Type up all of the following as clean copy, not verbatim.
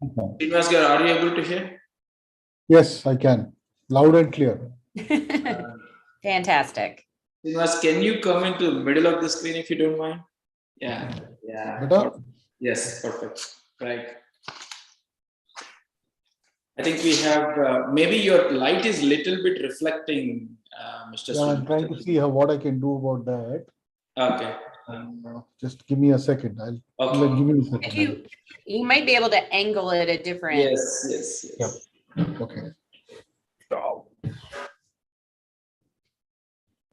Srinivas Garu, are you able to hear? Yes, I can. Loud and clear. Fantastic. Srinivas, can you come into the middle of the screen if you don't mind? Yeah. Better? Yes, perfect. Right. I think we have, maybe your light is little bit reflecting, Mr. Yeah, I'm Srinivas. trying to see what I can do about that. Okay. Just give me a second. Okay. Give me a second. You might be able to angle it a different. Yes. Yep. Okay.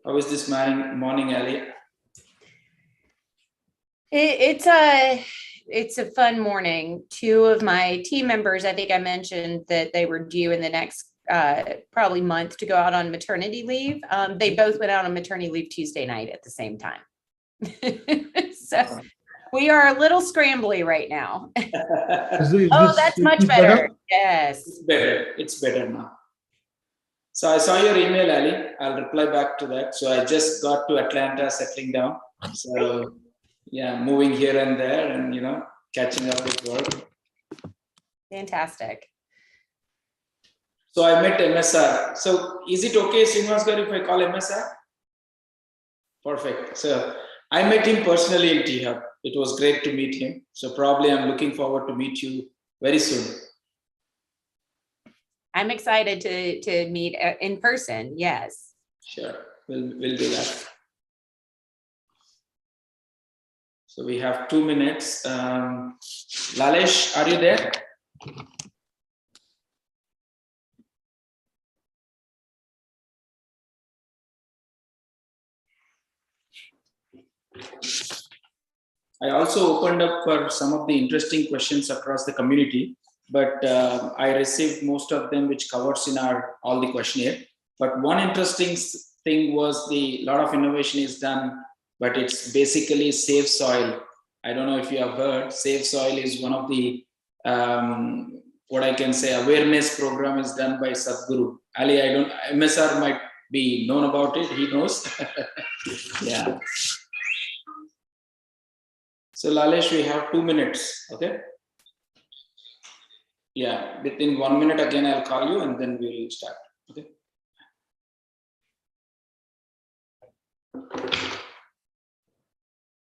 How is this morning, Ali? It's a fun morning. Two of my team members, I think I mentioned that they were due in the next probably month to go out on maternity leave. They both went out on maternity leave Tuesday night at the same time. So we are a little scrambly right now. That's much better. Yes. It's better now. So I saw your email, Ali. I'll reply back to that. So I just got to Atlanta, settling down. So yeah, moving here and there and, catching up with work. Fantastic. So I met MSR. So is it okay, Srinivas Garu, if I call MSR? Perfect. So I met him personally in T-Hub. It was great to meet him. So probably I'm looking forward to meet you very soon. I'm excited to meet in person. Yes. Sure. We'll do that. So we have 2 minutes. Lalesh, are you there? I also opened up for some of the interesting questions across the community, but I received most of them, which covers in all the questionnaire. But one interesting thing was lot of innovation is done, but it's basically Save Soil. I don't know if you have heard, Save Soil is one of the, what I can say, awareness program is done by Sadhguru. Ali, MSR might be known about it, he knows. Yeah. So Lalesh, we have 2 minutes, okay? Yeah, within 1 minute again, I'll call you and then we'll start, okay?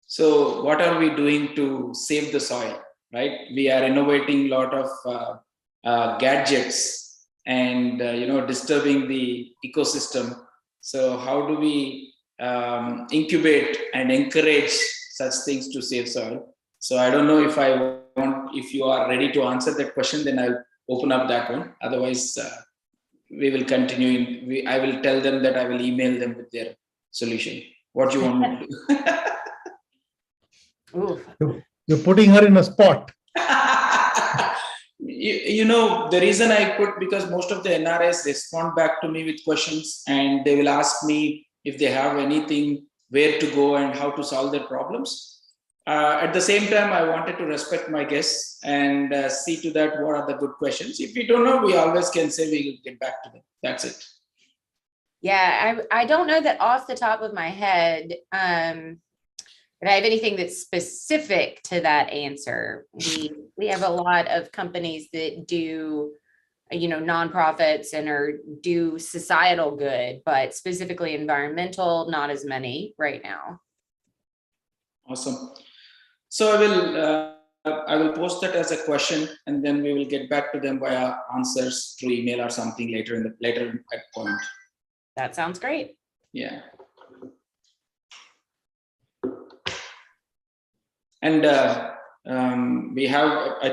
So what are we doing to save the soil, right? We are innovating a lot of gadgets and, disturbing the ecosystem. So how do we incubate and encourage such things to save soil? So I don't know if you are ready to answer that question, then I'll open up that one. Otherwise, we will continue. I will tell them that I will email them with their solution. What you want me to do? You're putting her in a spot. The reason I put, because most of the NRIs respond back to me with questions and they will ask me if they have anything, where to go and how to solve their problems. At the same time, I wanted to respect my guests and see to that what are the good questions. If we don't know, we always can say we'll get back to them. That's it. Yeah, I don't know that off the top of my head, but I have anything that's specific to that answer. We have a lot of companies that do, nonprofits and do societal good, but specifically environmental, not as many right now. Awesome. So I will post that as a question, and then we will get back to them via answers through email or something later at point. That sounds great. Yeah. And I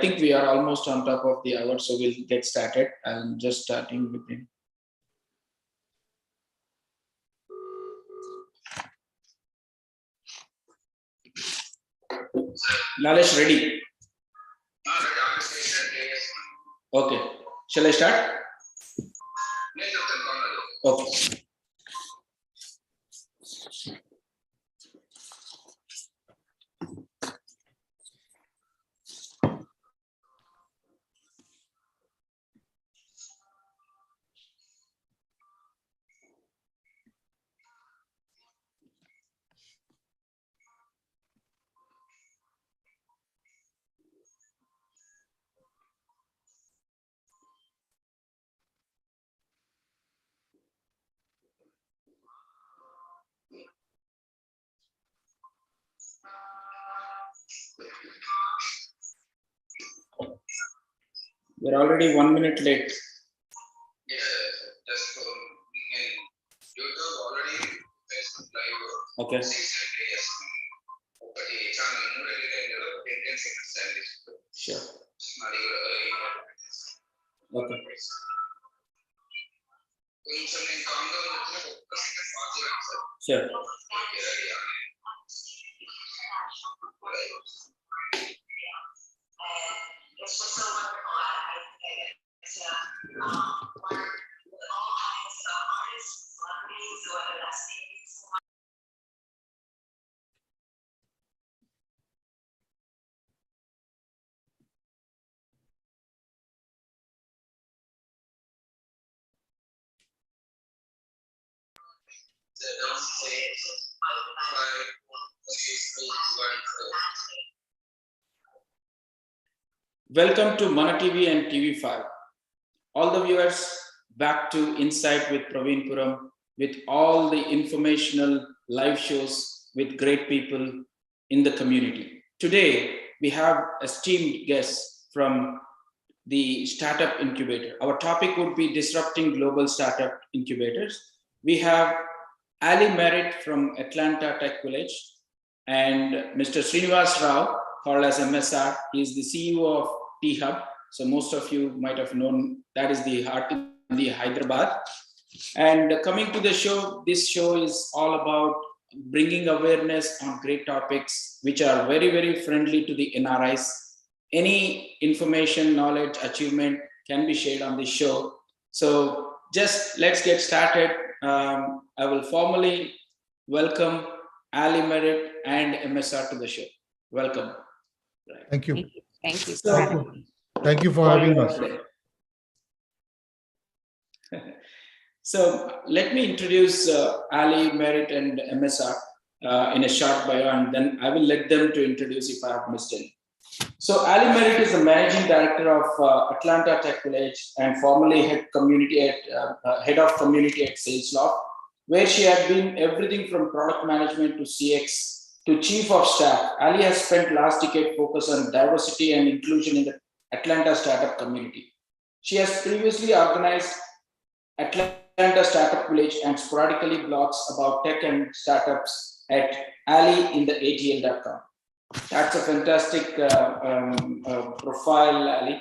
think we are almost on top of the hour, so we'll get started. I'm just starting with him. Lalesh, ready? Okay. Shall I start? Okay. We're already 1 minute late. Just in YouTube already Facebook live. Okay. 600 years. ఒకటి channel మూడు edited 10 seconds అండి. Sure. మరి Okay. కొంచెం నేను count down వచ్చిన ఒక్క second pass చేయండి sir. Sure. Okay ready It's just so wonderful. I get to learn with all kinds of artists, celebrities, whether that's babies. don't say Welcome to Mana TV and TV5. All the viewers, back to Insight with Praveen Puram, with all the informational live shows with great people in the community. Today, we have esteemed guests from the Startup Incubator. Our topic would be disrupting global startup incubators. We have Ali Merritt from Atlanta Tech Village and Mr. Srinivas Rao, called as MSR. He is the CEO of T-Hub. So most of you might have known that is the heart in the Hyderabad. And coming to the show, this show is all about bringing awareness on great topics, which are very, very friendly to the NRIs. Any information, knowledge, achievement can be shared on this show. So just let's get started. I will formally welcome Ali Merritt and MSR to the show. Welcome. Thank you. Thank you. So, Thank you for having us. So let me introduce Ali Merritt and MSR in a short bio, and then I will let them to introduce if I have missed any. So Ali Merritt is the managing director of Atlanta Tech Village and formerly head of community at SalesLoft, where she had been everything from product management to CX to chief of staff. Ali has spent last decade focused on diversity and inclusion in the Atlanta startup community. She has previously organized Atlanta Startup Village and sporadically blogs about tech and startups at Ali in the ATL.com. That's a fantastic profile, Ali,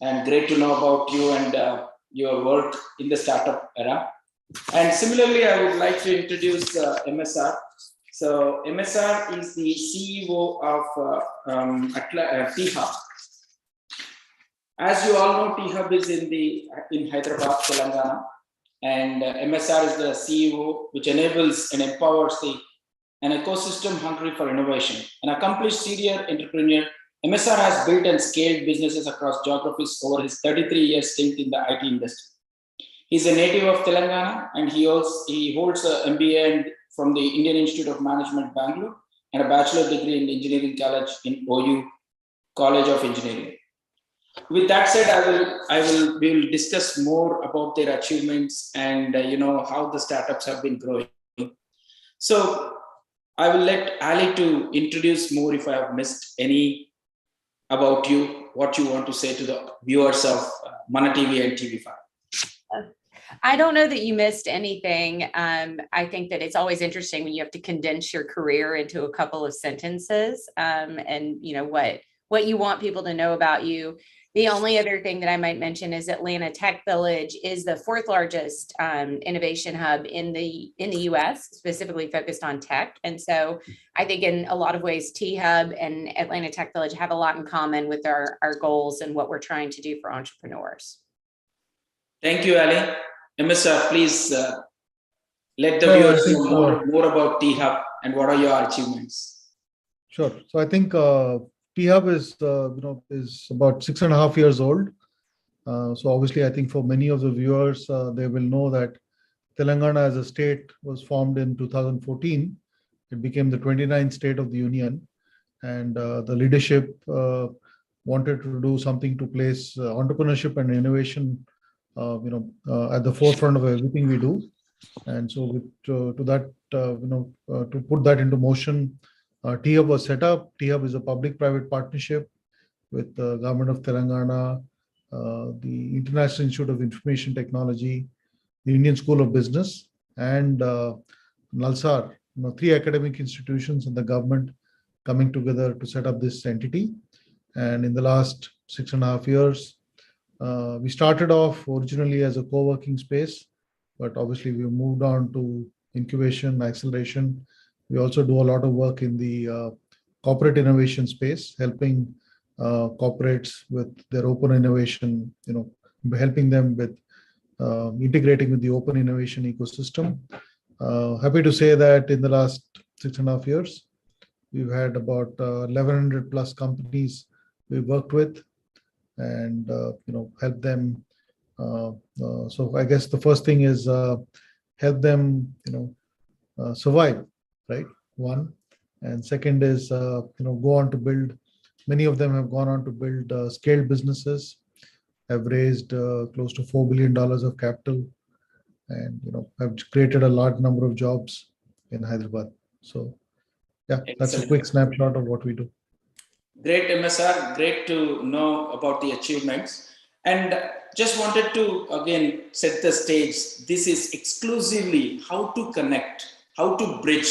and great to know about you and your work in the startup era. And similarly, I would like to introduce MSR. So MSR is the CEO of T-Hub. As you all know, T-Hub is in Hyderabad, Telangana, and MSR is the CEO, which enables and empowers an ecosystem hungry for innovation. An accomplished serial entrepreneur, MSR has built and scaled businesses across geographies over his 33-year stint in the IT industry. He's a native of Telangana, and he holds an MBA from the Indian Institute of Management, Bangalore, and a bachelor degree in engineering college in OU College of Engineering. With that said, we will discuss more about their achievements and how the startups have been growing. So I will let Ali to introduce more if I have missed any about you, what you want to say to the viewers of Mana TV and TV5. I don't know that you missed anything. I think that it's always interesting when you have to condense your career into a couple of sentences, and what you want people to know about you. The only other thing that I might mention is Atlanta Tech Village is the fourth largest innovation hub in the US, specifically focused on tech. And so I think in a lot of ways, T-Hub and Atlanta Tech Village have a lot in common with our goals and what we're trying to do for entrepreneurs. Thank you, Ali. MSR, please let the viewers know more about T-Hub and what are your achievements. Sure. So I think T-Hub is about 6.5 years old. So obviously, I think for many of the viewers, they will know that Telangana as a state was formed in 2014. It became the 29th state of the union, and the leadership wanted to do something to place entrepreneurship and innovation, at the forefront of everything we do. And so, to put that into motion, T-Hub was set up. T-Hub is a public-private partnership with the government of Telangana, the International Institute of Information Technology, the Indian School of Business, and Nalsar, three academic institutions and the government coming together to set up this entity. And in the last 6.5 years, we started off originally as a co-working space, but obviously we moved on to incubation, acceleration. We also do a lot of work in the corporate innovation space, helping corporates with their open innovation, helping them with integrating with the open innovation ecosystem. Happy to say that in the last 6.5 years, we've had about 1,100 plus companies we've worked with and help them. So I guess the first thing is help them survive, right? One, and second is go on to build. Many of them have gone on to build scaled businesses, have raised close to $4 billion of capital, and have created a large number of jobs in Hyderabad. So yeah, that's a quick snapshot of what we do. Great, MSR. Great to know about the achievements. And just wanted to again set the stage. This is exclusively how to connect, how to bridge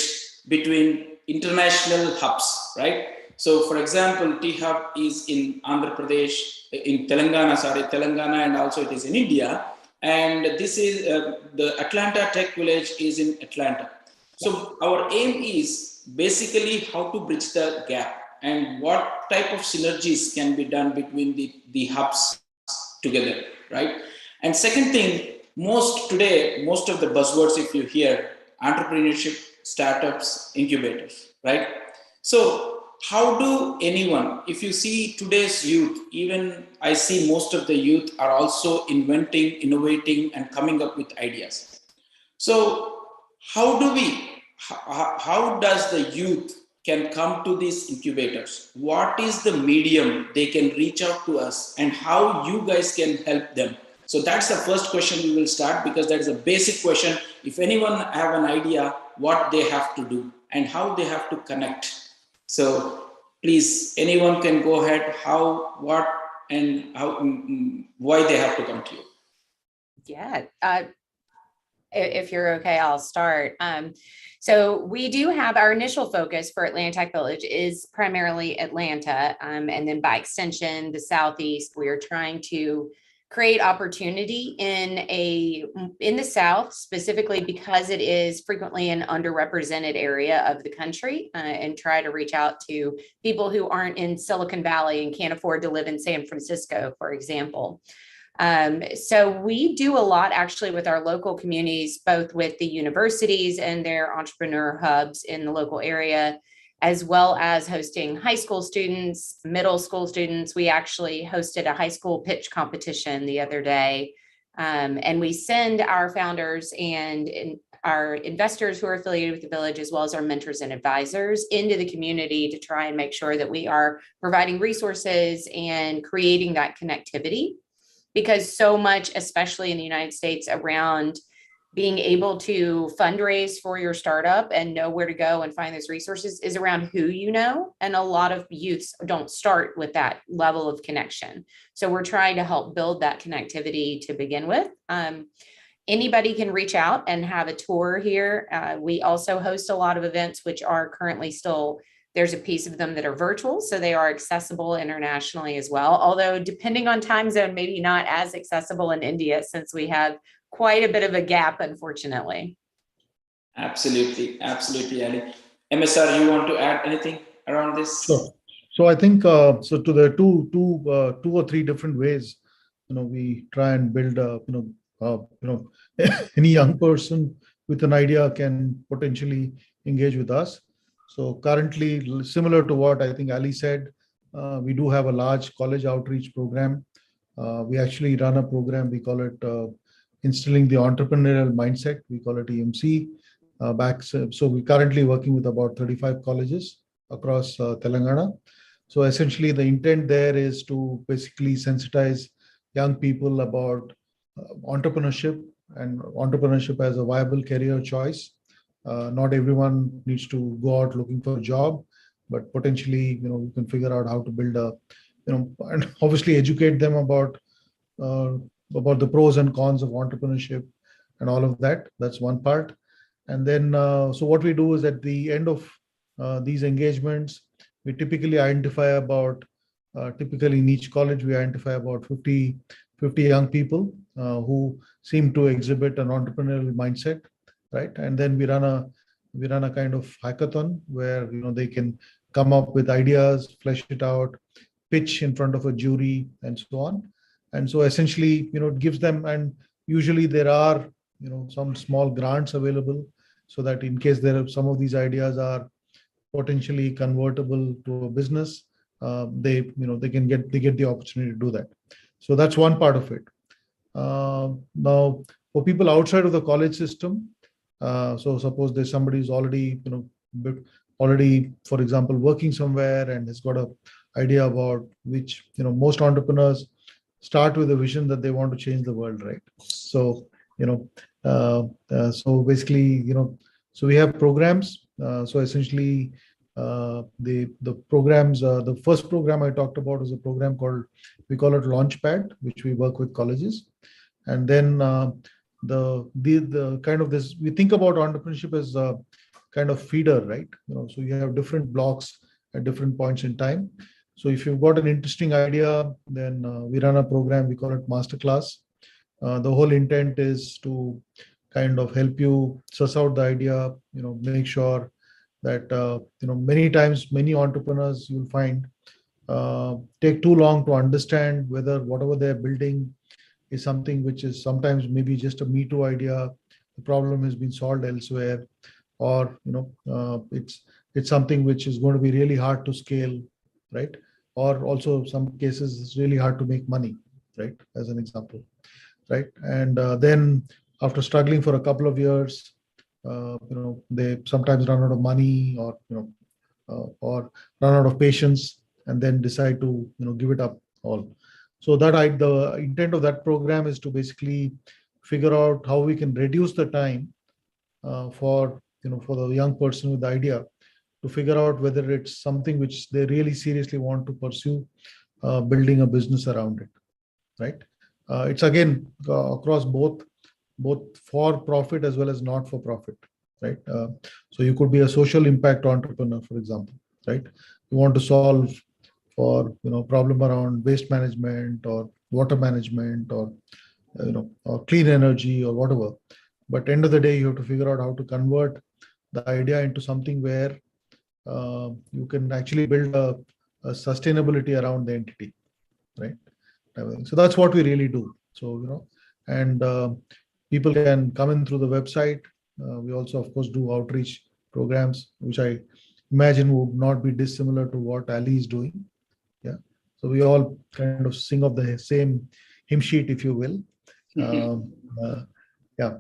between international hubs, right? So for example, T-Hub is in Andhra Pradesh, in Telangana, and also it is in India. And this is the Atlanta Tech Village is in Atlanta. So our aim is basically how to bridge the gap and what type of synergies can be done between the hubs together, right? And second thing, most of the buzzwords, if you hear, entrepreneurship, startups, incubators, right? So how do anyone, if you see today's youth, even I see most of the youth are also inventing, innovating, and coming up with ideas. So how does the youth can come to these incubators? What is the medium they can reach out to us, and how you guys can help them? So that's the first question we will start, because that is a basic question. If anyone have an idea what they have to do and how they have to connect. So please, anyone can go ahead, how, what, and how, why they have to come to you. Yeah. If you're okay, I'll start. So we do have our initial focus for Atlanta Tech Village is primarily Atlanta, and then by extension, the Southeast. We are trying to create opportunity in the South, specifically because it is frequently an underrepresented area of the country, and try to reach out to people who aren't in Silicon Valley and can't afford to live in San Francisco, for example. So we do a lot actually with our local communities, both with the universities and their entrepreneur hubs in the local area, as well as hosting high school students, middle school students. We actually hosted a high school pitch competition the other day. And we send our founders and our investors who are affiliated with the village, as well as our mentors and advisors, into the community to try and make sure that we are providing resources and creating that connectivity. Because so much, especially in the United States, around being able to fundraise for your startup and know where to go and find those resources is around who you know. And a lot of youths don't start with that level of connection. So we're trying to help build that connectivity to begin with. Anybody can reach out and have a tour here. We also host a lot of events, which are currently still, there's a piece of them that are virtual, so they are accessible internationally as well. Although depending on time zone, maybe not as accessible in India, since we have quite a bit of a gap, unfortunately. Absolutely, absolutely, Ali. MSR, you want to add anything around this? Sure. So I think so. To the two or three different ways, we try and build. Any young person with an idea can potentially engage with us. So currently, similar to what I think Ali said, we do have a large college outreach program. We actually run a program, we call it Instilling the Entrepreneurial Mindset, we call it EMC. So we're currently working with about 35 colleges across Telangana. So essentially the intent there is to basically sensitize young people about entrepreneurship and entrepreneurship as a viable career choice. Not everyone needs to go out looking for a job, but potentially, we can figure out how to build and obviously educate them about about the pros and cons of entrepreneurship and all of that. That's one part. And then, so what we do is at the end of these engagements, we typically identify about, typically in each college, we identify about 50 young people who seem to exhibit an entrepreneurial mindset, right? And then we run a kind of hackathon where they can come up with ideas, flesh it out, pitch in front of a jury, and so on. And so essentially, it gives them, and usually there are some small grants available, so that in case there are some of these ideas are potentially convertible to a business, they get the opportunity to do that. So that's one part of it. Now, for people outside of the college system, so suppose there's somebody who's already for example, working somewhere and has got a idea about which most entrepreneurs start with a vision that they want to change the world, right? So so basically, so we have programs. So essentially, the programs, the first program I talked about is a program called, we call it Launchpad, which we work with colleges. And then the kind of this, we think about entrepreneurship as a kind of feeder, right? So you have different blocks at different points in time. So if you've got an interesting idea, then we run a program, we call it Masterclass. The whole intent is to kind of help you suss out the idea, make sure that, many times, many entrepreneurs you'll find take too long to understand whether whatever they're building is something which is sometimes maybe just a Me Too idea, the problem has been solved elsewhere, or it's something which is going to be really hard to scale, right? Or also some cases it's really hard to make money, right? As an example, right? And then after struggling for a couple of years, they sometimes run out of money, or run out of patience, and then decide to give it up all. So the intent of that program is to basically figure out how we can reduce the time for the young person with the idea, to figure out whether it's something which they really seriously want to pursue, building a business around it, right? It's again across both for profit as well as not for profit, right? So you could be a social impact entrepreneur, for example, right? You want to solve for problem around waste management or water management, or or clean energy or whatever. But end of the day, you have to figure out how to convert the idea into something where you can actually build a sustainability around the entity, right? So that's what we really do. So and people can come in through the website. We also, of course, do outreach programs, which I imagine would not be dissimilar to what Ali is doing. Yeah. So we all kind of sing of the same hymn sheet, if you will. Yeah.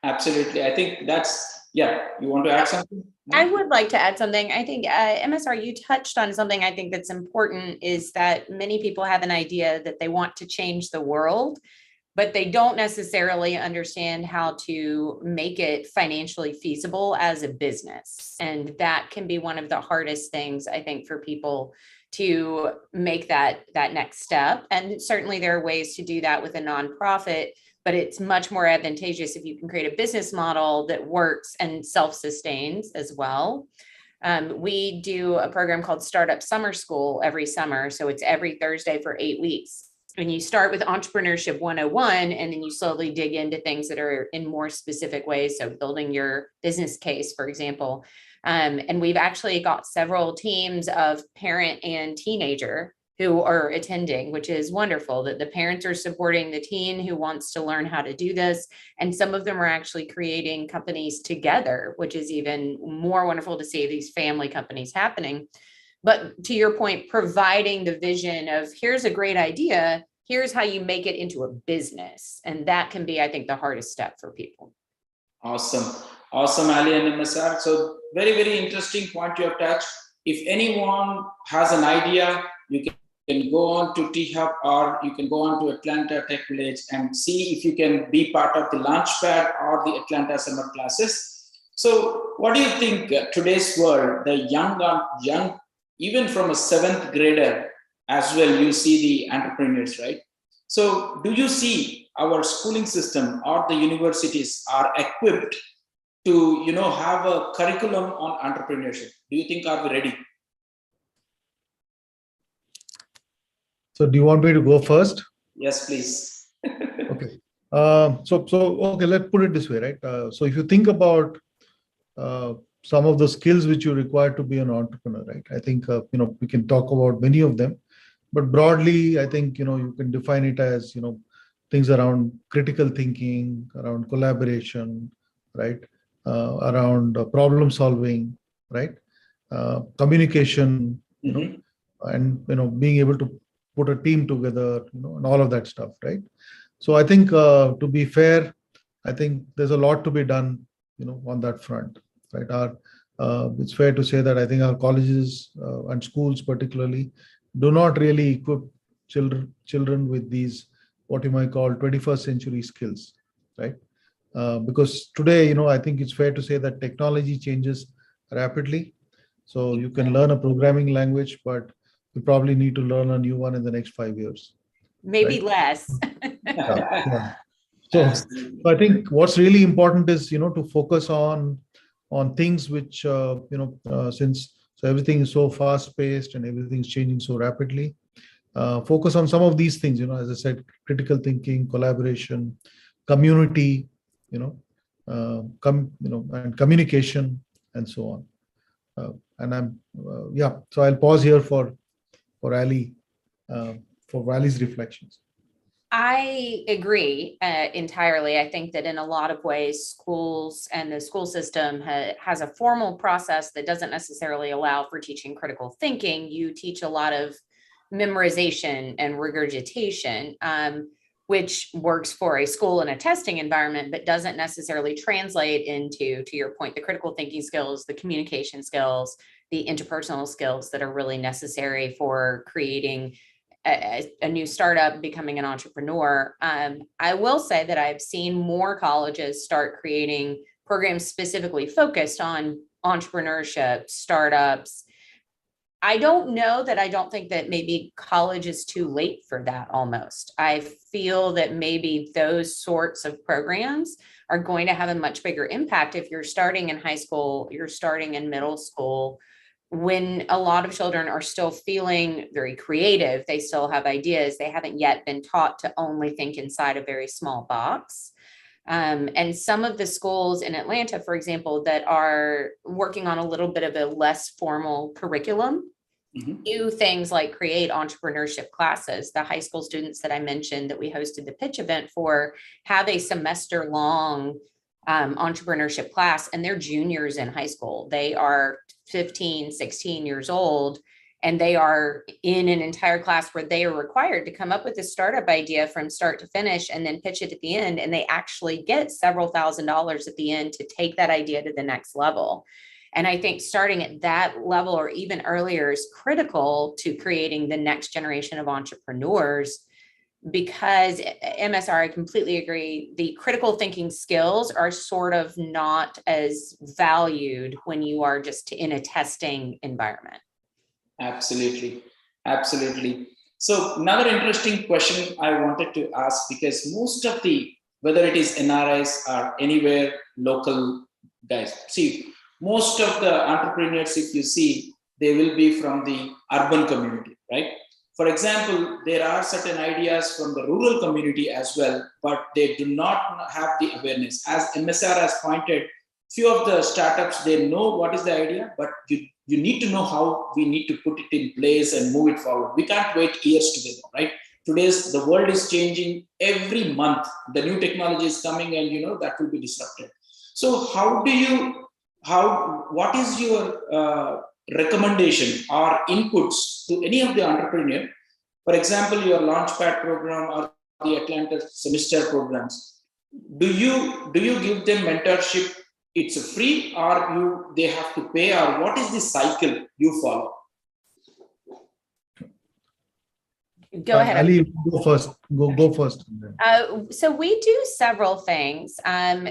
Absolutely. I think that's, yeah. You want to add something? I would like to add something. I think MSR, you touched on something I think that's important, is that many people have an idea that they want to change the world, but they don't necessarily understand how to make it financially feasible as a business. And that can be one of the hardest things, I think, for people to make that next step. And certainly there are ways to do that with a nonprofit, but it's much more advantageous if you can create a business model that works and self-sustains as well. We do a program called Startup Summer School every summer. So it's every Thursday for 8 weeks. And you start with Entrepreneurship 101, and then you slowly dig into things that are in more specific ways. So building your business case, for example. And we've actually got several teams of parent and teenager who are attending, which is wonderful, that the parents are supporting the teen who wants to learn how to do this. And some of them are actually creating companies together, which is even more wonderful to see these family companies happening. But to your point, providing the vision of here's a great idea, here's how you make it into a business. And that can be, I think, the hardest step for people. Awesome. Awesome, Ali and MSR. So very, very interesting point you have touched. If anyone has an idea, you can go on to T-Hub, or you can go on to Atlanta Tech Village and see if you can be part of the Launchpad or the Atlanta Summer Classes. So what do you think today's world, the young, even from a 7th grader as well, you see the entrepreneurs, right? So do you see our schooling system or the universities are equipped to, have a curriculum on entrepreneurship? Do you think are we ready? So do you want me to go first? Yes, please. Okay. Okay, let's put it this way, right? So if you think about some of the skills which you require to be an entrepreneur, right? I think, we can talk about many of them, but broadly, I think, you can define it as, things around critical thinking, around collaboration, right? Around problem solving, right? Communication, Mhm. and, being able to put a team together, and all of that stuff, right? So I think, to be fair, I think there's a lot to be done, on that front, right? It's fair to say that I think our colleges and schools particularly do not really equip children with these, what you might call 21st century skills, right? Because today, I think it's fair to say that technology changes rapidly. So you can learn a programming language, but you probably need to learn a new one in the next 5 years. Maybe Right. less. Yeah. So Absolutely. I think what's really important is, to focus on things which, since so everything is so fast paced and everything's changing so rapidly, focus on some of these things, as I said, critical thinking, collaboration, community, and communication, and so on. So I'll pause here for Ali, for Ali's reflections. I agree entirely. I think that in a lot of ways, schools and the school system has a formal process that doesn't necessarily allow for teaching critical thinking. You teach a lot of memorization and regurgitation, which works for a school and a testing environment, but doesn't necessarily translate into, to your point, the critical thinking skills, the communication skills, the interpersonal skills that are really necessary for creating a new startup, becoming an entrepreneur. I will say that I've seen more colleges start creating programs specifically focused on entrepreneurship, startups. I don't think that maybe college is too late for that almost. I feel that maybe those sorts of programs are going to have a much bigger impact if you're starting in high school, you're starting in middle school, when a lot of children are still feeling very creative. They still have ideas. They haven't yet been taught to only think inside a very small box. And some of the schools in Atlanta, for example, that are working on a little bit of a less formal curriculum, do things like create entrepreneurship classes. The high school students that I mentioned that we hosted the pitch event for have a semester long entrepreneurship class, and they're juniors in high school. They are 15, 16 years old, and they are in an entire class where they are required to come up with a startup idea from start to finish and then pitch it at the end. And they actually get several $1,000s at the end to take that idea to the next level. And I think starting at that level or even earlier is critical to creating the next generation of entrepreneurs, because MSR, I completely agree, the critical thinking skills are sort of not as valued when you are just in a testing environment. Absolutely. Absolutely. So another interesting question I wanted to ask, because most of whether it is NRIs or anywhere local guys, see, most of the entrepreneurs, if you see, they will be from the urban community, right? For example, there are certain ideas from the rural community as well, but they do not have the awareness. As MSR has pointed, few of the startups, they know what is the idea, but you need to know how we need to put it in place and move it forward. We can't wait years together, right? The world is changing every month. The new technology is coming, and that will be disrupted. So what is your recommendation or inputs to any of the entrepreneur? For example, your Launchpad program or the Atlanta semester programs. Do you give them mentorship? It's free, or they have to pay, or what is the cycle you follow? Go ahead. Ali, go first. Go first. So we do several things.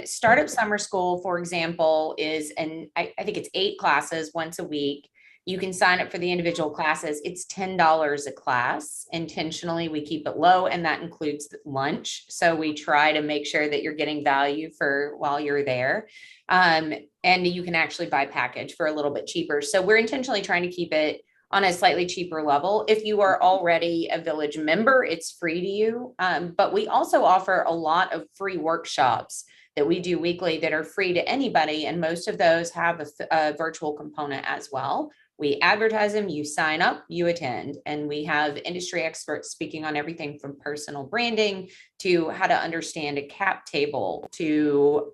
Startup Summer School, for example, is I think it's 8 classes once a week. You can sign up for the individual classes. It's $10 a class. Intentionally, we keep it low, and that includes lunch. So we try to make sure that you're getting value for while you're there. And you can actually buy package for a little bit cheaper. So we're intentionally trying to keep it on a slightly cheaper level. If you are already a Village member, it's free to you. But we also offer a lot of free workshops that we do weekly that are free to anybody. And most of those have a virtual component as well. We advertise them, you sign up, you attend, and we have industry experts speaking on everything from personal branding to how to understand a cap table to,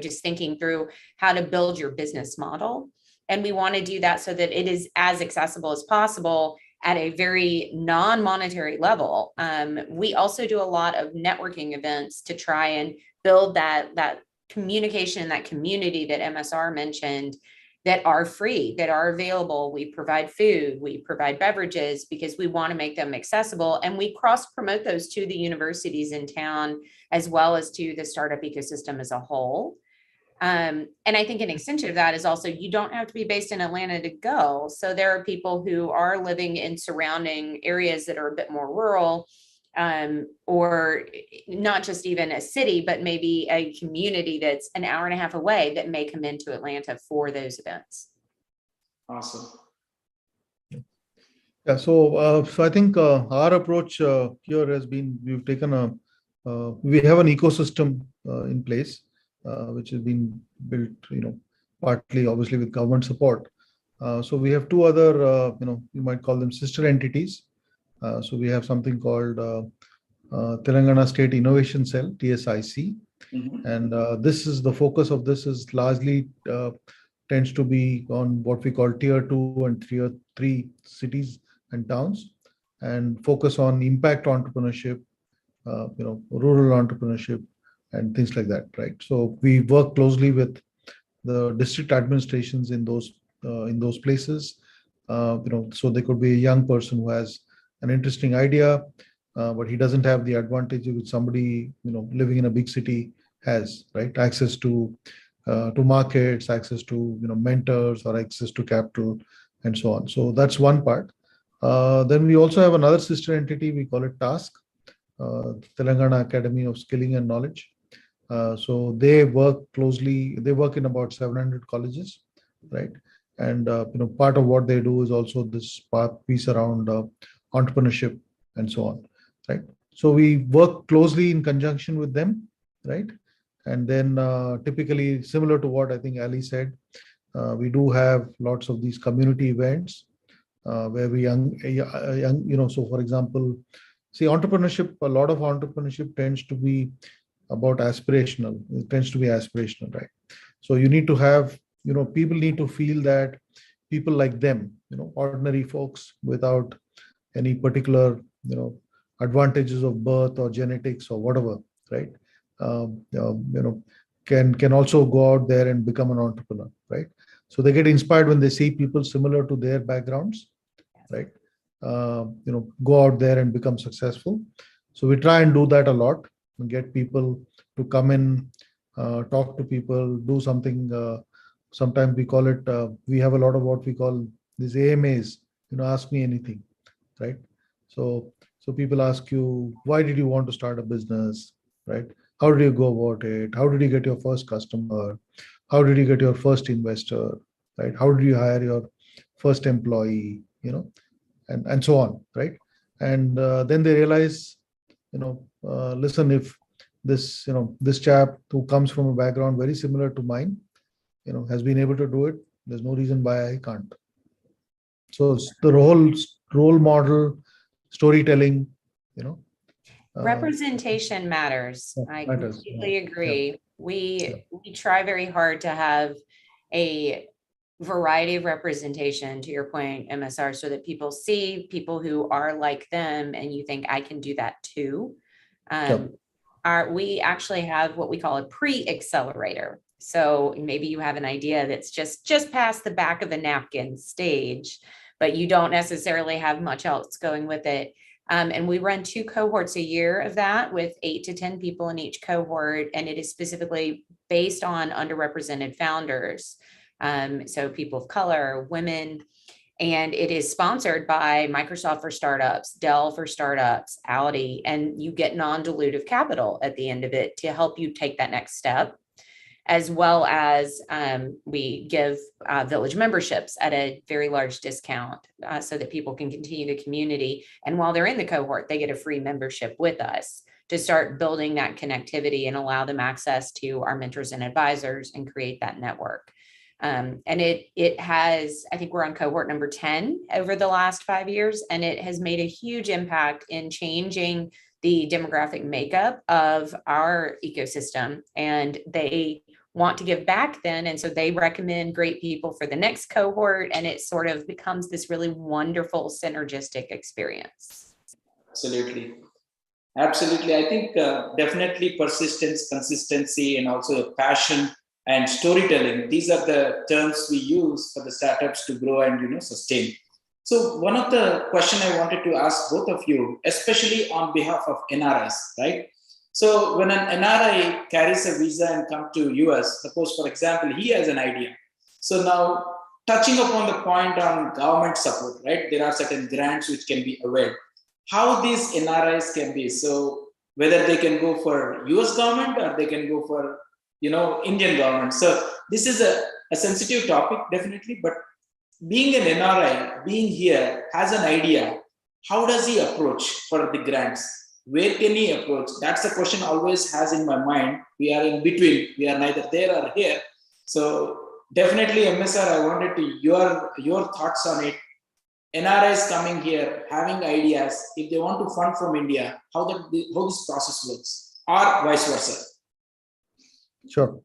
just thinking through how to build your business model. And we want to do that so that it is as accessible as possible at a very non-monetary level. We also do a lot of networking events to try and build that communication and that community that MSR mentioned, that are free, that are available. We provide food, we provide beverages, because we want to make them accessible. And we cross promote those to the universities in town, as well as to the startup ecosystem as a whole. And I think an extension of that is also, you don't have to be based in Atlanta to go. So there are people who are living in surrounding areas that are a bit more rural, or not just even a city, but maybe a community that's an hour and a half away that may come into Atlanta for those events. Awesome. Yeah, so I think our approach here has been, we've taken we have an ecosystem in place, which has been built, partly obviously with government support. So we have two other, you might call them sister entities. So we have something called Telangana State Innovation Cell, TSIC. Mhm. And this is the focus of this is largely tends to be on what we call tier 2 and tier 3 cities and towns, and focus on impact entrepreneurship, rural entrepreneurship and things like that, right? So we work closely with the district administrations in those places. So there could be a young person who has an interesting idea, but he doesn't have the advantage which somebody living in a big city has, right? Access to markets, access to mentors, or access to capital, and so on. So that's one part. Then we also have another sister entity. We call it TASK, Telangana Academy of Skilling and Knowledge. So they work closely. They work in about 700 colleges, right? And part of what they do is also this piece around entrepreneurship and so on, right? So we work closely in conjunction with them, right? And then typically, similar to what I think Ali said, we do have lots of these community events where we young, so for example, see, entrepreneurship, a lot of entrepreneurship tends to be about aspirational. It tends to be aspirational, right? So you need to have, people need to feel that people like them, ordinary folks without any particular, advantages of birth or genetics or whatever, right? Can also go out there and become an entrepreneur, right? So they get inspired when they see people similar to their backgrounds, right? Go out there and become successful. So we try and do that a lot and get people to come in, talk to people, do something. Sometimes we call it, we have a lot of what we call these AMAs, ask me anything, right? So people ask you, why did you want to start a business, right? How did you go about it? How did you get your first customer? How did you get your first investor, right? How did you hire your first employee, and so on, right? And then they realize, listen, if this chap who comes from a background very similar to mine, has been able to do it, there's no reason why I can't. So it's the whole role model, storytelling, Representation matters. I completely agree. We try very hard to have a variety of representation, to your point, MSR, so that people see people who are like them and you think, I can do that too. We actually have what we call a Pre-Accelerator. So maybe you have an idea that's just past the back of the napkin stage, but you don't necessarily have much else going with it. And we run 2 cohorts a year of that with 8 to 10 people in each cohort. And it is specifically based on underrepresented founders. So people of color, women, And it is sponsored by Microsoft for startups, Dell for startups, Audi, and you get non-dilutive capital at the end of it to help you take that next step, as well as we give village memberships at a very large discount so that people can continue the community. And while they're in the cohort, they get a free membership with us to start building that connectivity and allow them access to our mentors and advisors and create that network. And it has, I think we're on cohort number 10 over the last 5 years, and it has made a huge impact in changing the demographic makeup of our ecosystem. And they want to give back then. And so they recommend great people for the next cohort, and it sort of becomes this really wonderful synergistic experience. Absolutely. Absolutely. I think definitely persistence, consistency, and also a passion and storytelling. These are the terms we use for the startups to grow and sustain. So one of the question I wanted to ask both of you, especially on behalf of NRIs, right? So when an NRI carries a visa and come to US, suppose for example, he has an idea. So now touching upon the point on government support, right? There are certain grants which can be availed. How these NRIs can be, so whether they can go for US government or they can go for Indian government. So this is a sensitive topic, definitely, but being an NRI, being here, has an idea, how does he approach for the grants? Where can he approach? That's the question always has in my mind. We are in between. We are neither there or here. So definitely, MSR, I wanted to your thoughts on it. NRIs coming here, having ideas, if they want to fund from India, how this process works, or vice versa. Sure.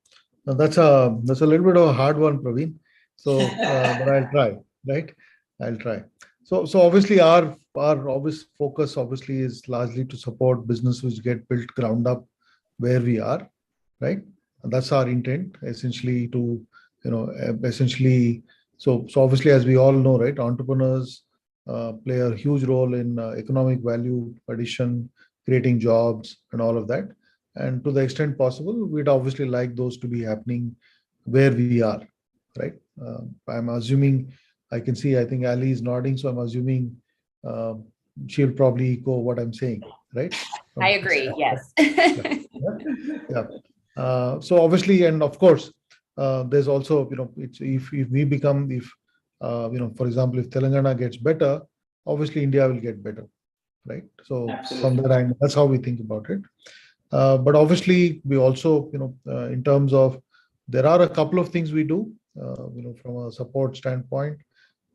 Now that's a little bit of a hard one, Praveen. So, but I'll try, right? I'll try. So obviously our obvious focus obviously is largely to support business which get built ground up where we are, right? And that's our intent, essentially to, so obviously, as we all know, right, entrepreneurs play a huge role in economic value addition, creating jobs and all of that. And to the extent possible, we'd obviously like those to be happening where we are, right? I'm assuming, I can see, I think Ali is nodding, so I'm assuming she'll probably echo what I'm saying, right? I agree, yes. Yeah. So obviously, and of course, there's also, if we become, for example, if Telangana gets better, obviously India will get better, right? So from that angle, that's how we think about it. But obviously, we also, in terms of, there are a couple of things we do, from a support standpoint.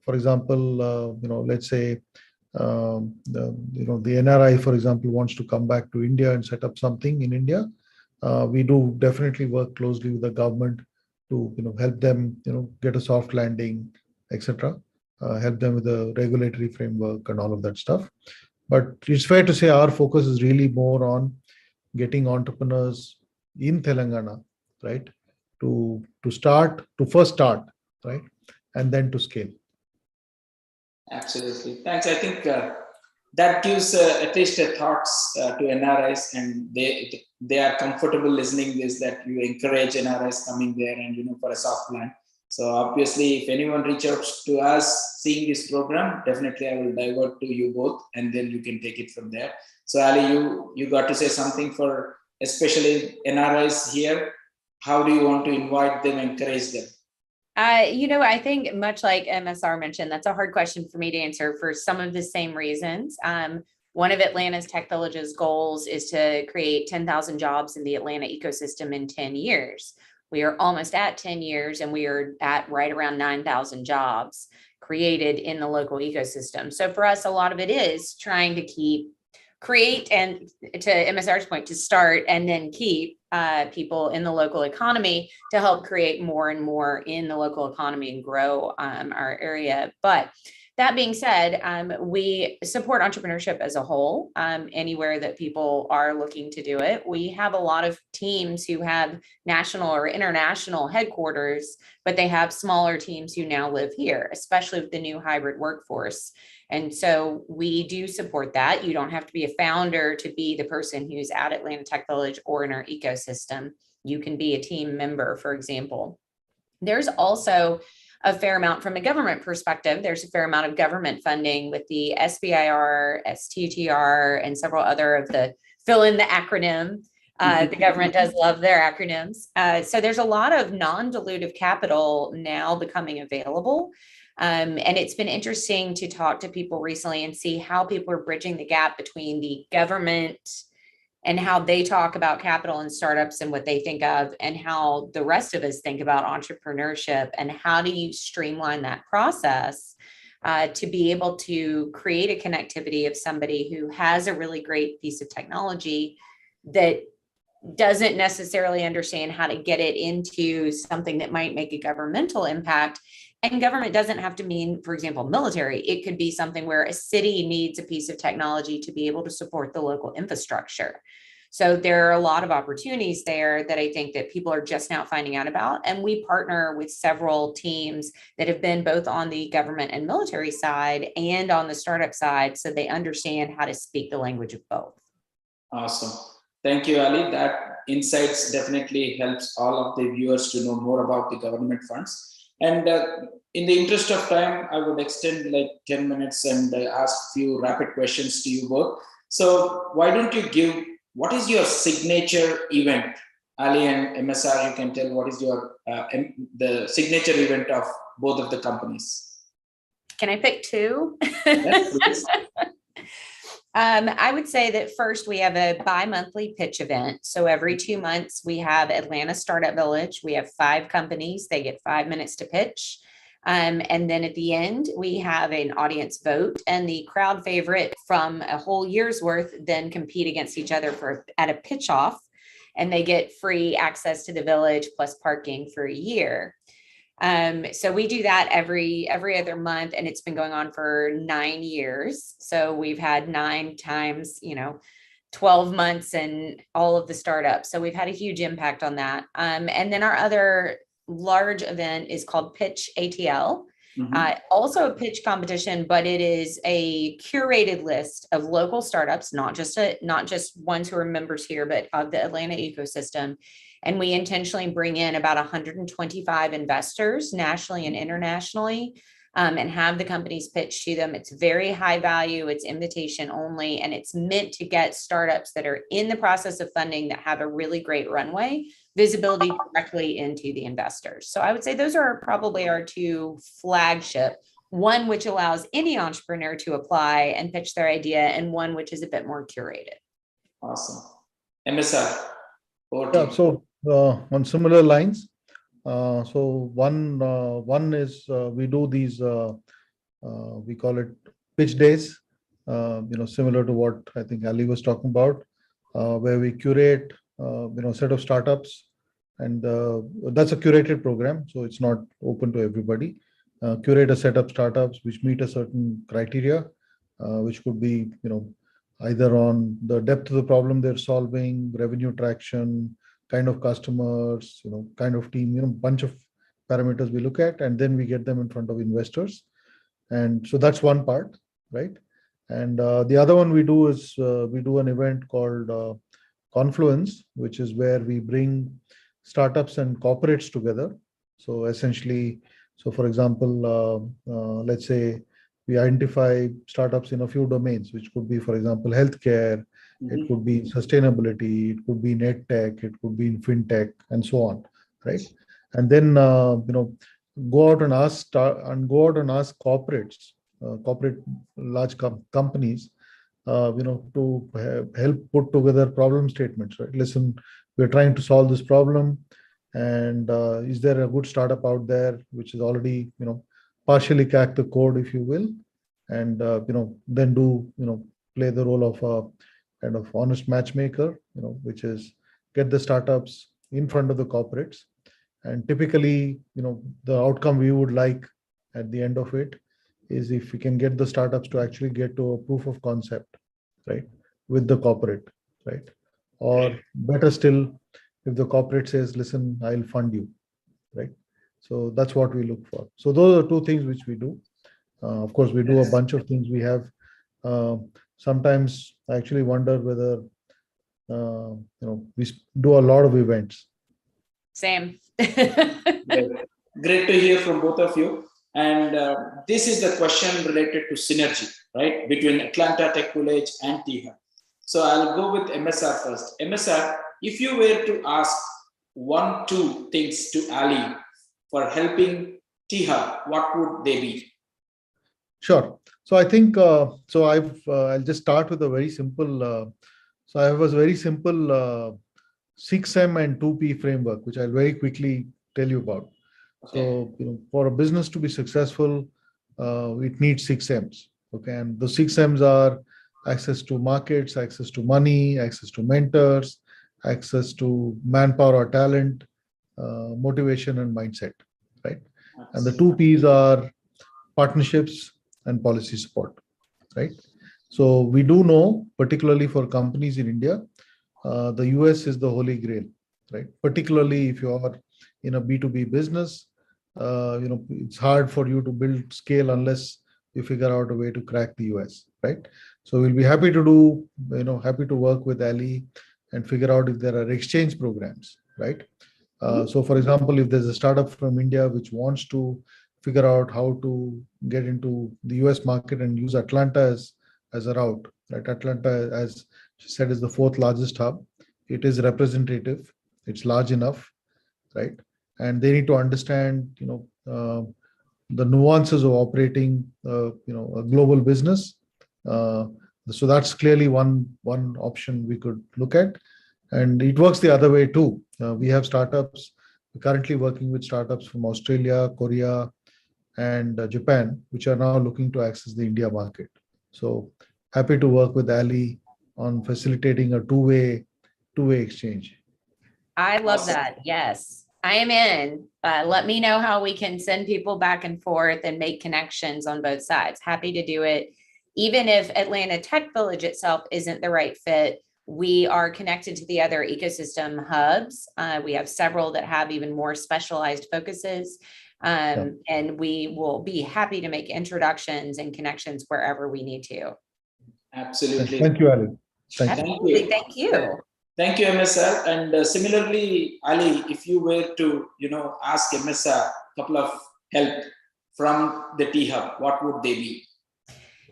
For example, let's say the NRI, for example, wants to come back to India and set up something in India. We do definitely work closely with the government to help them get a soft landing, etc. Help them with the regulatory framework and all of that stuff. But it's fair to say our focus is really more on getting entrepreneurs in Telangana, right, to first start, right, and then to scale. Absolutely. Thanks. I think that gives at least a thoughts to NRIs, and they are comfortable listening this, that you encourage NRIs coming there and for a soft land. So obviously, if anyone reach out to us seeing this program, definitely I will divert to you both, and then you can take it from there. So Ali, you got to say something for especially NRIs here. How do you want to invite them, encourage them? I think much like MSR mentioned, that's a hard question for me to answer for some of the same reasons. One of Atlanta's Tech Village's goals is to create 10,000 jobs in the Atlanta ecosystem in 10 years. We are almost at 10 years, and we are at right around 9,000 jobs created in the local ecosystem. So for us, a lot of it is trying to create, and to MSR's point, to start and then keep people in the local economy to help create more and more in the local economy and grow our area. But that being said, we support entrepreneurship as a whole, anywhere that people are looking to do it. We have a lot of teams who have national or international headquarters, but they have smaller teams who now live here, especially with the new hybrid workforce. And so we do support that. You don't have to be a founder to be the person who's at Atlanta Tech Village or in our ecosystem. You can be a team member, for example. There's also a fair amount from a government perspective. There's a fair amount of government funding with the SBIR, STTR, and several other of the fill in the acronym. The government does love their acronyms. So there's a lot of non-dilutive capital now becoming available. And it's been interesting to talk to people recently and see how people are bridging the gap between the government and how they talk about capital and startups and what they think of, and how the rest of us think about entrepreneurship, and how do you streamline that process to be able to create a connectivity of somebody who has a really great piece of technology that doesn't necessarily understand how to get it into something that might make a governmental impact. And government doesn't have to mean, for example, military. It could be something where a city needs a piece of technology to be able to support the local infrastructure. So there are a lot of opportunities there that I think that people are just now finding out about. And we partner with several teams that have been both on the government and military side and on the startup side, so they understand how to speak the language of both. Awesome. Thank you, Ali. That insights definitely helps all of the viewers to know more about the government funds. And in the interest of time, I would extend like 10 minutes and ask a few rapid questions to you both. So why don't you give, what is your signature event? Ali and MSR, you can tell what is your the signature event of both of the companies. Can I pick two? Yes, please. I would say that first we have a bi-monthly pitch event. So every 2 months we have Atlanta Startup Village. We have 5 companies. They get 5 minutes to pitch. And then at the end, we have an audience vote, and the crowd favorite from a whole year's worth then compete against each other at a pitch off, and they get free access to the village plus parking for a year. So we do that every other month, and it's been going on for 9 years. So we've had 9 times, 12 months and all of the startups. So we've had a huge impact on that. And then our other large event is called Pitch ATL. Also a pitch competition, but it is a curated list of local startups, not just ones who are members here, but of the Atlanta ecosystem. And we intentionally bring in about 125 investors nationally and internationally, and have the companies pitch to them. It's very high value, it's invitation only, and it's meant to get startups that are in the process of funding that have a really great runway visibility directly into the investors. So I would say those are probably our 2 flagship, one which allows any entrepreneur to apply and pitch their idea, and one which is a bit more curated. Awesome. MSR. Yeah, so on similar lines, so one is we do these we call it pitch days, similar to what I think Ali was talking about, where we curate set of startups, and that's a curated program, so it's not open to everybody. Curate a set of startups which meet a certain criteria, which could be either on the depth of the problem they're solving, revenue traction, kind of customers, kind of team, bunch of parameters we look at, and then we get them in front of investors. And so that's one part, right? And the other one we do is we do an event called Confluence, which is where we bring startups and corporates together. So essentially, for example, let's say we identify startups in a few domains, which could be, for example, healthcare, it could be in sustainability, it could be in ed tech, it could be in fintech, and so on, right? And then go out and ask corporates, corporate large companies, to help put together problem statements, right? Listen, we're trying to solve this problem, and is there a good startup out there which is already partially cracked the code, if you will, and then play the role of a kind of honest matchmaker, which is get the startups in front of the corporates. And typically, the outcome we would like at the end of it is if we can get the startups to actually get to a proof of concept, right, with the corporate, right? Or better still, if the corporate says, listen, I'll fund you, right? So that's what we look for. So those are 2 things which we do. Of course, we do a bunch of things. We have sometimes I actually wonder whether we do a lot of events. Same. Great to hear from both of you. And this is the question related to synergy, right, between Atlanta Tech Village and T-Hub. So I'll go with MSR first. MSR, if you were to ask 1-2 things to Ali for helping T-Hub, what would they be? Sure. So I think I'll just start with a very simple. So I have a very simple 6M and 2P framework, which I'll very quickly tell you about. Okay. So for a business to be successful, it needs 6Ms. Okay, and the 6Ms are access to markets, access to money, access to mentors, access to manpower or talent, motivation and mindset, right? And the 2Ps are partnerships and policy support, right? So we do know, particularly for companies in India, the US is the holy grail, right? Particularly if you are in a B2B business, it's hard for you to build scale unless you figure out a way to crack the US, right? So we'll be happy to happy to work with Ali and figure out if there are exchange programs, right? So for example, if there's a startup from India which wants to figure out how to get into the US market and use Atlanta as a route, right? Atlanta, as she said, is the 4th largest hub. It is representative. It's large enough, right? And they need to understand, the nuances of operating, a global business. So that's clearly one option we could look at, and it works the other way too. We have startups. We're currently working with startups from Australia, Korea, and Japan, which are now looking to access the India market. So happy to work with Ali on facilitating a two-way exchange. I love that. Yes, I am in. Let me know how we can send people back and forth and make connections on both sides. Happy to do it. Even if Atlanta Tech Village itself isn't the right fit, we are connected to the other ecosystem hubs. We have several that have even more specialized focuses. And we will be happy to make introductions and connections wherever we need to. Absolutely. Thank you, Ali. Absolutely. Thank you. Thank you, MSR. And similarly, Ali, if you were to, ask MSR a couple of help from the T-Hub, what would they be?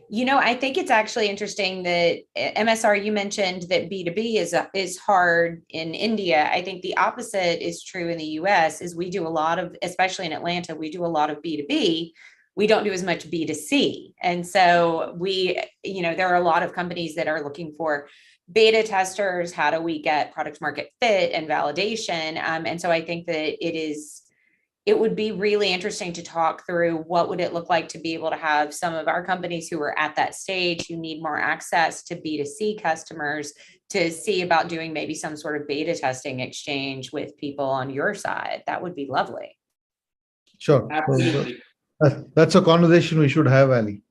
I think it's actually interesting that MSR, you mentioned that B2B is hard in India. I think the opposite is true in the US, is we do a lot of, especially in Atlanta, we do a lot of B2B. We don't do as much B2C. And so there are a lot of companies that are looking for beta testers. How do we get product market fit and validation? And so I think that it would be really interesting to talk through what would it look like to be able to have some of our companies who are at that stage, who need more access to B2C customers, to see about doing maybe some sort of beta testing exchange with people on your side. That would be lovely. Sure. Absolutely. That's a conversation we should have, Ali.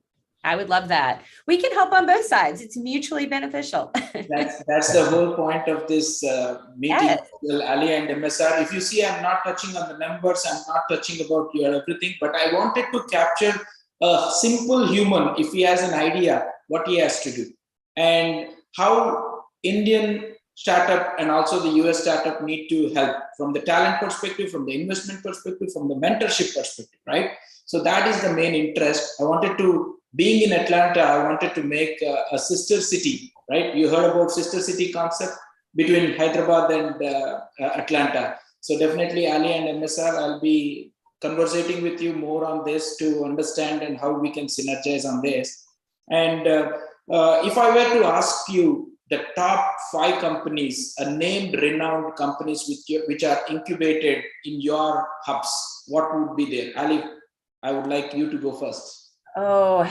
I would love that. We can help on both sides. It's mutually beneficial. That's the whole point of this meeting, Yes. Well, Ali and MSR. If you see, I'm not touching on the numbers. I'm not touching about your everything, but I wanted to capture a simple human, if he has an idea, what he has to do, and how Indian startup and also the US startup need to help from the talent perspective, from the investment perspective, from the mentorship perspective, right? So that is the main interest. I wanted to, being in Atlanta, I wanted to make a sister city, right? You heard about sister city concept between Hyderabad and Atlanta. So definitely Ali and MSR, I'll be conversating with you more on this to understand and how we can synergize on this. And if I were to ask you the top 5 companies, named renowned companies which are incubated in your hubs, what would be there? Ali, I would like you to go first. Oh,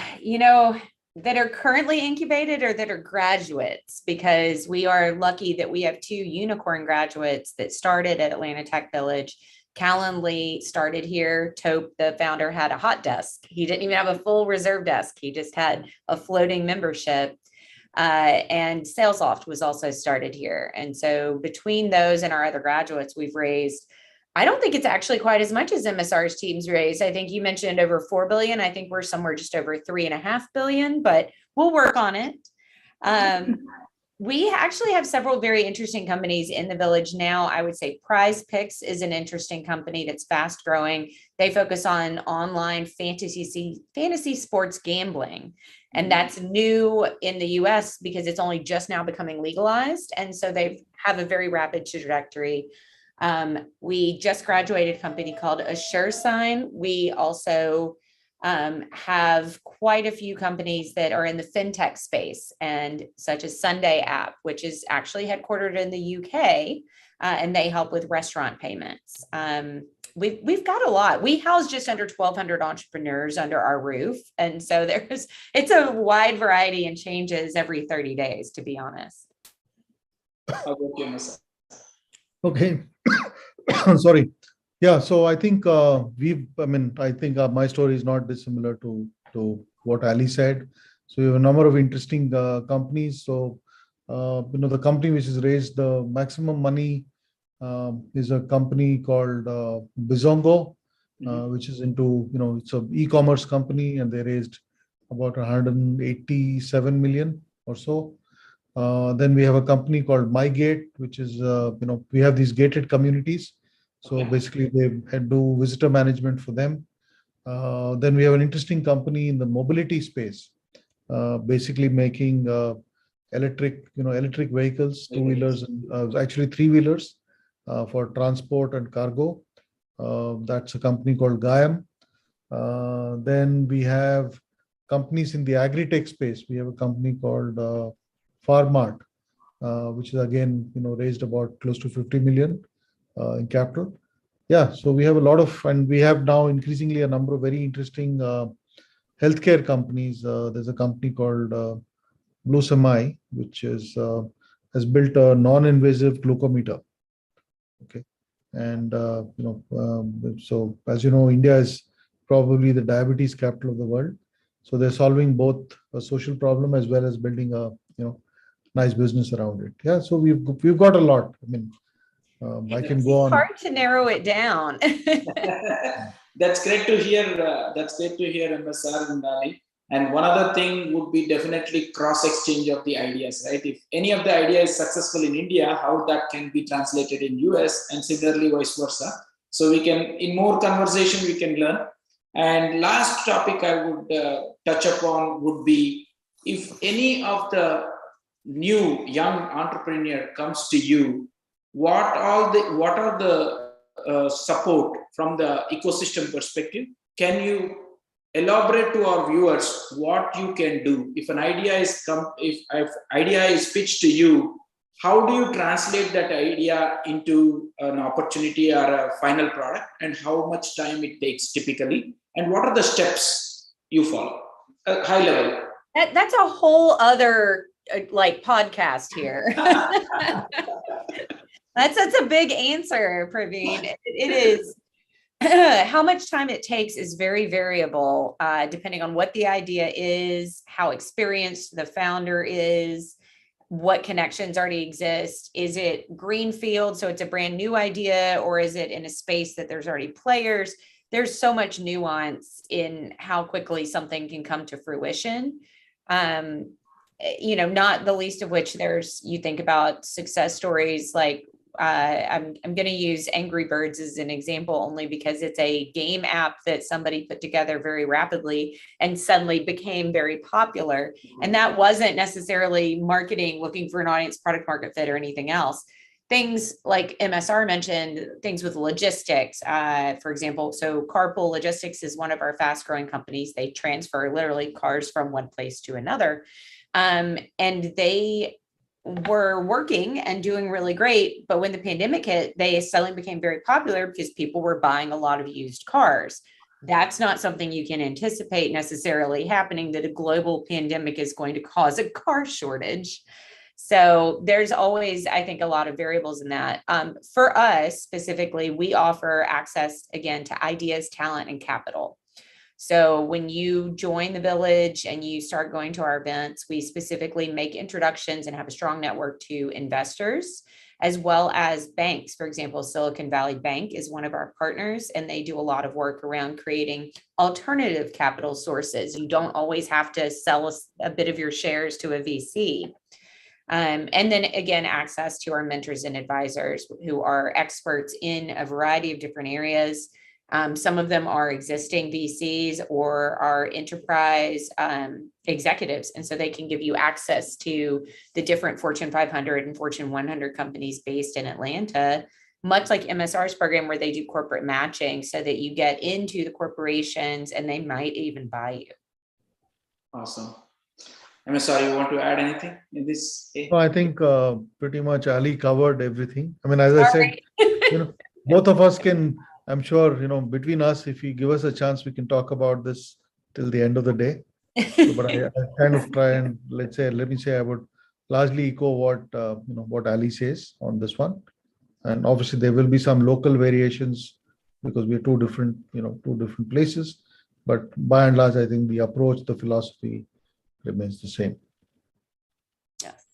that are currently incubated or that are graduates, because we are lucky that we have 2 unicorn graduates that started at Atlanta Tech Village. Calendly started here. Tope, the founder, had a hot desk. He didn't even have a full reserve desk. He just had a floating membership. And SalesLoft was also started here. And so between those and our other graduates, we've raised, I don't think it's actually quite as much as MSR's team's raised. I think you mentioned over 4 billion. I think we're somewhere just over 3.5 billion, but we'll work on it. We actually have several very interesting companies in the village now. I would say Prize Picks is an interesting company that's fast growing. They focus on online fantasy sports gambling. And that's new in the US because it's only just now becoming legalized. And so they have a very rapid trajectory. We just graduated a company called Assure Sign. We also have quite a few companies that are in the fintech space, and such as Sunday App, which is actually headquartered in the UK, and they help with restaurant payments. We've got a lot. We house just under 1,200 entrepreneurs under our roof, and so it's a wide variety and changes every 30 days, to be honest. How about you, Masa? Okay. Sorry. Yeah, so I think my story is not dissimilar to what Ali said. So we have a number of interesting companies. So, the company which has raised the maximum money is a company called Bizongo, which is into, it's an e-commerce company, and they raised about 187 million or so. Then we have a company called MyGate, which is, we have these gated communities. So basically they do visitor management for them. Then we have an interesting company in the mobility space, basically making electric vehicles, two-wheelers, and actually three-wheelers for transport and cargo. That's a company called Gayam. Then we have companies in the agri-tech space. We have a company called Farmart, which is again, raised about close to 50 million in capital. Yeah, so we have a lot of, and we have now increasingly a number of very interesting healthcare companies. There's a company called Blue Semi, which has built a non-invasive glucometer. Okay, and so as you know, India is probably the diabetes capital of the world. So they're solving both a social problem as well as building a nice business around it. Yeah, so we've got a lot. I mean, I can go on. It's hard to narrow it down. That's great to hear. That's great to hear, MSR and Ali. And one other thing would be definitely cross-exchange of the ideas, right? If any of the idea is successful in India, how that can be translated in US, and similarly vice versa. So we can, in more conversation, we can learn. And last topic I would touch upon would be, if any of the new young entrepreneur comes to you, what are the support from the ecosystem perspective? Can you elaborate to our viewers what you can do if an idea if idea is pitched to you? How do you translate that idea into an opportunity or a final product, and how much time it takes typically, and what are the steps you follow? High level. That's a whole other podcast here. That's a big answer, Praveen. It is. How much time it takes is very variable, depending on what the idea is, how experienced the founder is, what connections already exist. Is it greenfield, so it's a brand new idea, or is it in a space that there's already players? There's so much nuance in how quickly something can come to fruition. Not the least of which you think about success stories like, I'm going to use Angry Birds as an example only because it's a game app that somebody put together very rapidly and suddenly became very popular. And that wasn't necessarily marketing, looking for an audience, product market fit, or anything else. Things like MSR mentioned, things with logistics, for example. So Carpool Logistics is one of our fast growing companies. They transfer literally cars from one place to another. And they were working and doing really great. But when the pandemic hit, they suddenly became very popular because people were buying a lot of used cars. That's not something you can anticipate necessarily happening, that a global pandemic is going to cause a car shortage. So there's always, I think, a lot of variables in that. For us specifically, we offer access, again, to ideas, talent, and capital. So when you join the village and you start going to our events, we specifically make introductions and have a strong network to investors, as well as banks. For example, Silicon Valley Bank is one of our partners, and they do a lot of work around creating alternative capital sources. You don't always have to sell a bit of your shares to a VC. And then again, access to our mentors and advisors who are experts in a variety of different areas. Some of them are existing VCs or are enterprise executives. And so they can give you access to the different Fortune 500 and Fortune 100 companies based in Atlanta, much like MSR's program where they do corporate matching so that you get into the corporations and they might even buy you. Awesome. MSR, you want to add anything in this? No, I think pretty much Ali covered everything. I mean, as I said, both of us can, I'm sure, between us, if you give us a chance, we can talk about this till the end of the day. So, but I kind of try and let me say, I would largely echo what Ali says on this one. And obviously there will be some local variations because we're two different places. But by and large, I think the approach, the philosophy remains the same.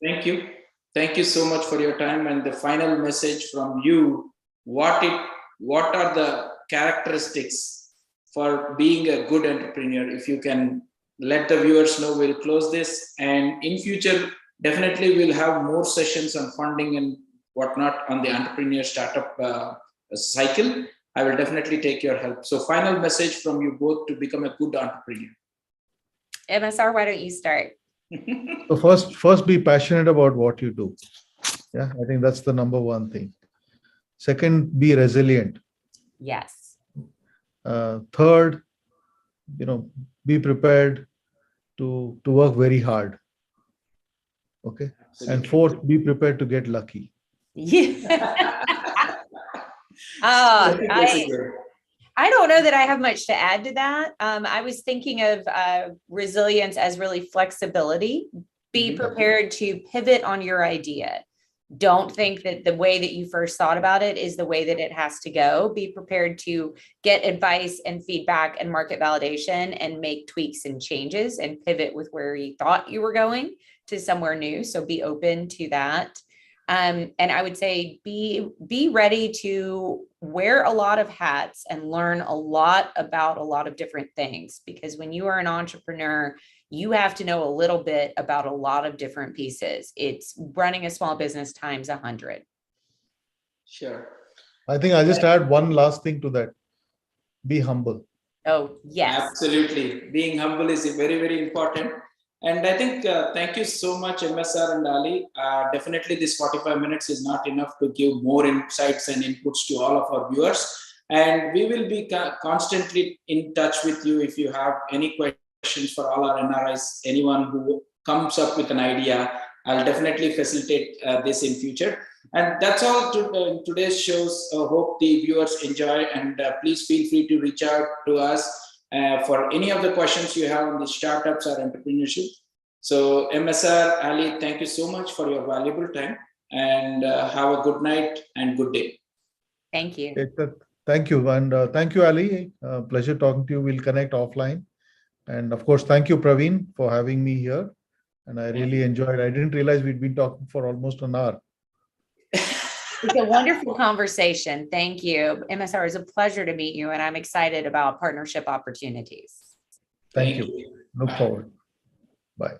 Thank you. Thank you so much for your time. And the final message from you, what are the characteristics for being a good entrepreneur? If you can let the viewers know, we'll close this. And in future, definitely we'll have more sessions on funding and whatnot on the entrepreneur startup cycle. I will definitely take your help. So final message from you both to become a good entrepreneur. MSR, why don't you start? So first be passionate about what you do. Yeah, I think that's the number one thing. Second, be resilient. Yes. Third, be prepared to work very hard. Okay. Absolutely. And fourth, be prepared to get lucky. Yeah. I don't know that I have much to add to that. I was thinking of resilience as really flexibility. Be prepared to pivot on your idea. Don't think that the way that you first thought about it is the way that it has to go. Be prepared to get advice and feedback and market validation and make tweaks and changes and pivot with where you thought you were going to somewhere new. So be open to that. And I would say be ready to wear a lot of hats and learn a lot about a lot of different things, because when you are an entrepreneur, you have to know a little bit about a lot of different pieces. It's running a small business times 100. Sure. I think I'll just add one last thing to that. Be humble. Oh, yes. Absolutely. Being humble is very, very important. And I think, thank you so much, MSR and Ali. Definitely this 45 minutes is not enough to give more insights and inputs to all of our viewers. And we will be constantly in touch with you if you have any questions for all our NRIs, anyone who comes up with an idea. I'll definitely facilitate this in future. And that's all today's shows. Hope the viewers enjoy, and please feel free to reach out to us for any of the questions you have on the startups or entrepreneurship. So MSR, Ali, thank you so much for your valuable time, and have a good night and good day. Thank you. Thank you. And thank you, Ali. Pleasure talking to you. We'll connect offline. And of course, thank you, Praveen, for having me here. And I really enjoyed it. I didn't realize we'd been talking for almost an hour. It's a wonderful conversation. Thank you. MSR, is a pleasure to meet you, and I'm excited about partnership opportunities. Thank you. Look forward. Bye.